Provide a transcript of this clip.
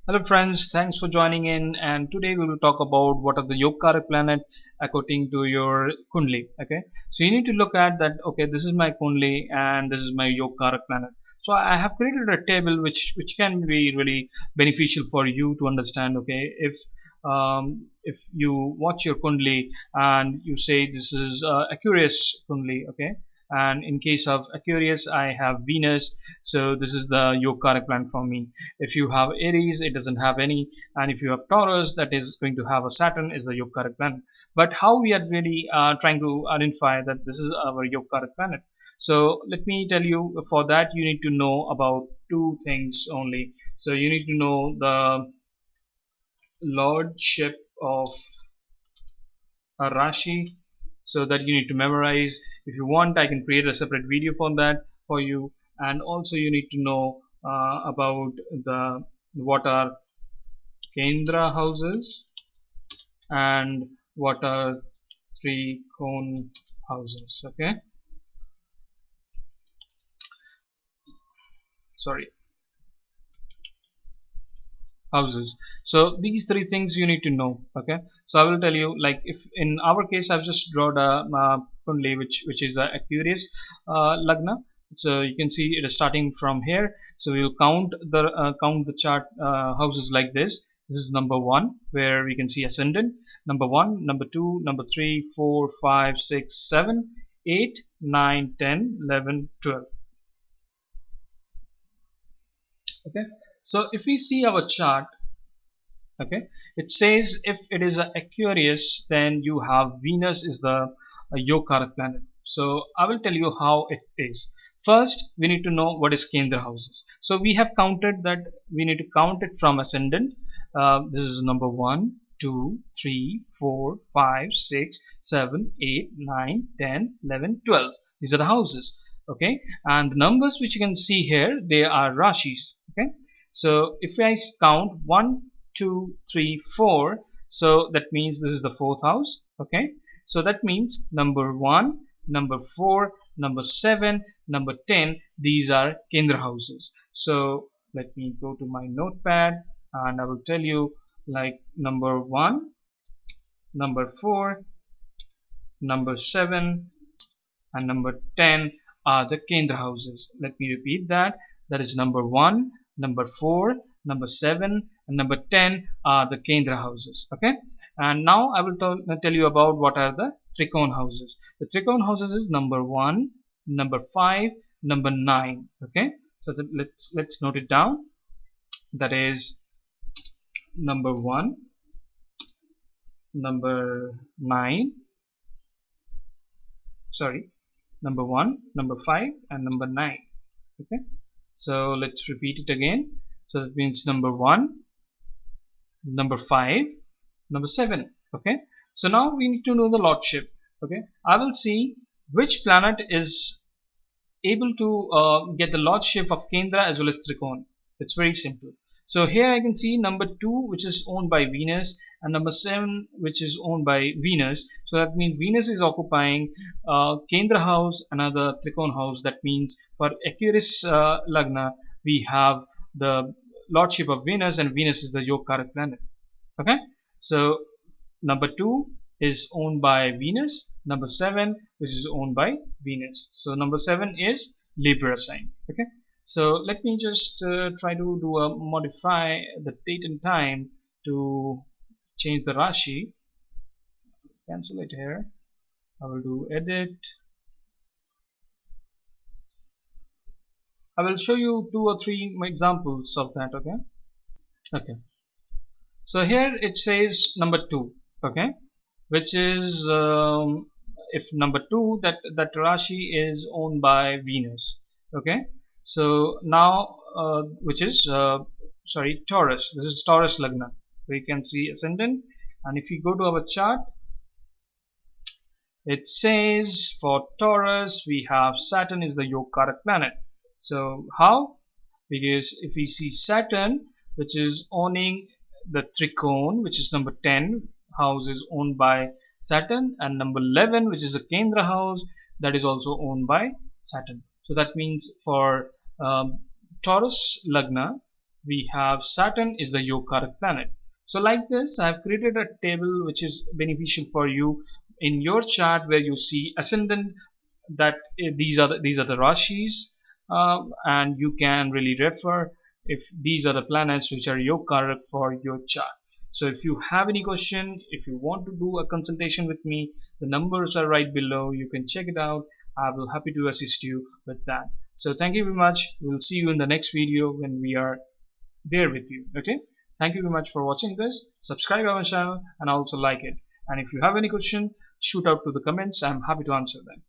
Hello friends, thanks for joining in, and today we will talk about what are the YogaKaraka planet according to your Kundli. Okay, so you need to look at that. Okay, this is my Kundli and this is my YogaKaraka planet. So I have created a table which can be really beneficial for you to understand. Okay, if you watch your Kundli and you say this is Aquarius Kundli. Okay, and in case of Aquarius I have Venus, so this is the YogaKaraka planet for me. If you have Aries, it doesn't have any, and if you have Taurus, that is going to have a Saturn is the YogaKaraka planet. But how we are really trying to identify that this is our YogaKaraka planet? So let me tell you, for that you need to know about two things only. So you need to know the lordship of a Rashi, so that you need to memorize. If you want, I can create a separate video for that for you. And also you need to know about the what are Kendra houses and what are Trikon houses. Okay, sorry, houses. So these three things you need to know. Okay, so I will tell you, like, if in our case I've just drawn a kundli which is a Aquarius Lagna. So you can see it is starting from here. So we'll count the chart houses like this. This is number 1, where we can see ascendant. Number 1, number 2, number 3, 4, 5, 6, 7, 8, 9, 10, 11, 12. Okay, so if we see our chart, okay, it says if it is a Aquarius, then you have Venus is the YogaKaraka planet. So I will tell you how it is. First, we need to know what is Kendra houses. So we have counted that. We need to count it from ascendant. This is number 1, 2, 3, 4, 5, 6, 7, 8, 9, 10, 11, 12. These are the houses. Okay, and the numbers which you can see here, they are Rashis. Okay, so if I count 1, 2, 3, 4, so that means this is the 4th house. Okay, so that means number 1, number 4, number 7, number 10, these are Kendra houses. So let me go to my notepad and I will tell you, like, number 1, number 4, number 7, and number 10 are the Kendra houses. Let me repeat that. That is number 1, number 4, number 7, and number 10 are the Kendra houses. Okay, and now I will tell you about what are the Trikon houses. The Trikon houses is number 1, number 5, number 9. Okay, so let's note it down. That is number 1, number 9, sorry, number 1, number 5, and number 9. Okay, so let's repeat it again. So that means number 1, number 5, number 7. Okay, so now we need to know the lordship. Okay, I will see which planet is able to get the lordship of Kendra as well as Trikon. It's very simple. So here I can see number 2, which is owned by Venus, and number 7, which is owned by Venus. So that means Venus is occupying Kendra house, another Trikon house. That means for Aquarius Lagna, we have the lordship of Venus, and Venus is the YogaKaraka planet. Okay, so number 2 is owned by Venus, number 7 which is owned by Venus. So number 7 is Libra sign. Okay, so let me just try to modify the date and time to change the Rashi. Cancel it here. I will do edit. I will show you 2 or 3 examples of that. Okay, so here it says number 2. Okay, which is if number 2, that Rashi is owned by Venus. Okay, so now which is sorry, Taurus. This is Taurus Lagna. We can see ascendant, and if you go to our chart, it says for Taurus we have Saturn is the YogaKaraka planet. So how? Because if we see Saturn, which is owning the Trikon, which is number 10 house, is owned by Saturn, and number 11, which is the Kendra house, that is also owned by Saturn. So that means for Taurus Lagna, we have Saturn is the YogaKaraka planet. So like this, I have created a table which is beneficial for you in your chart, where you see ascendant, that these are the rashis, and you can really refer if these are the planets which are YogaKaraka for your chart. So if you have any question, if you want to do a consultation with me, the numbers are right below. You can check it out. I will happy to assist you with that. So thank you very much. We'll see you in the next video when we are there with you. Okay. Thank you very much for watching this. Subscribe our channel and also like it. And if you have any question, shoot out to the comments. I'm happy to answer them.